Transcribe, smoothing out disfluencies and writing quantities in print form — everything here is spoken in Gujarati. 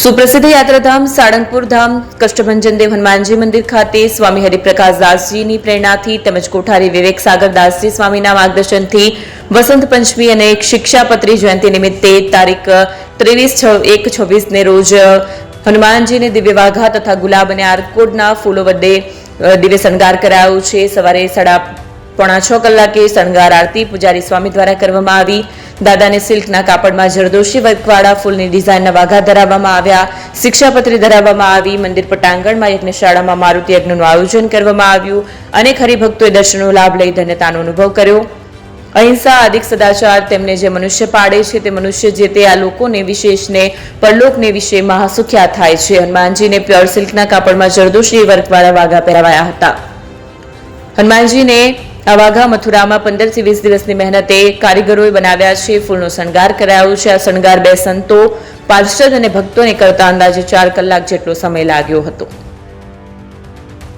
સુપ્રસિદ્ધ યાત્રાધામ સાળંગપુર ધામ કષ્ટભંજન દેવ હનુમાનજી મંદિર ખાતે સ્વામી હરિપ્રકાશ દાસજીની પ્રેરણાથી તેમજ કોઠારી વિવેક સાગર દાસજી સ્વામીના માર્ગદર્શનથી વસંત પંચમી અને શિક્ષાપત્રી જયંતિ નિમિત્તે તારીખ 23/1/26 ને રોજ હનુમાનજીને દિવ્ય વાઘા તથા ગુલાબ અને આરકોડના ફૂલો વડે દિવ્ય શણગાર કરાયો છે। સવારે 6:45 કલાકે શણગાર આરતી પૂજારી સ્વામી દ્વારા કરવામાં આવી। દાદાને સિલ્કના કાપડમાં જરદોશી વર્કવાળા ફૂલની ડિઝાઇનના વાઘા ધરાવવામાં આવ્યા। શિક્ષાપત્રી ધરાવવામાં આવી। મંદિર પટાંગણમાં યજ્ઞશાળામાં મારુતિ યજ્ઞનું આયોજન કરવામાં આવ્યું। અનેક હરિભક્તોએ દર્શનનો લાભ લઈ ધન્યતાનો અનુભવ કર્યો। અહિંસા આદિક સદાચાર તેમને જે મનુષ્ય પાડે છે તે મનુષ્ય જે તે આ લોકોને વિશેષને પરલોકને વિશે મહાસુખ્યા થાય છે। હનુમાનજીને પ્યોર સિલ્કના કાપડમાં જરદોશી વર્કવાળા વાઘા પહેરાવાયા હતા। હનુમાનજીને આ વાઘા મથુરામાં 15 થી 20 દિવસની મહેનતે કારીગરોએ બનાવ્યા છે। ફૂલનો શણગાર કરાયો છે। આ શણગાર બે સંતો, પાર્ષદ અને ભક્તોને કરતા અંદાજે 4 કલાક જેટલો સમય લાગ્યો હતો।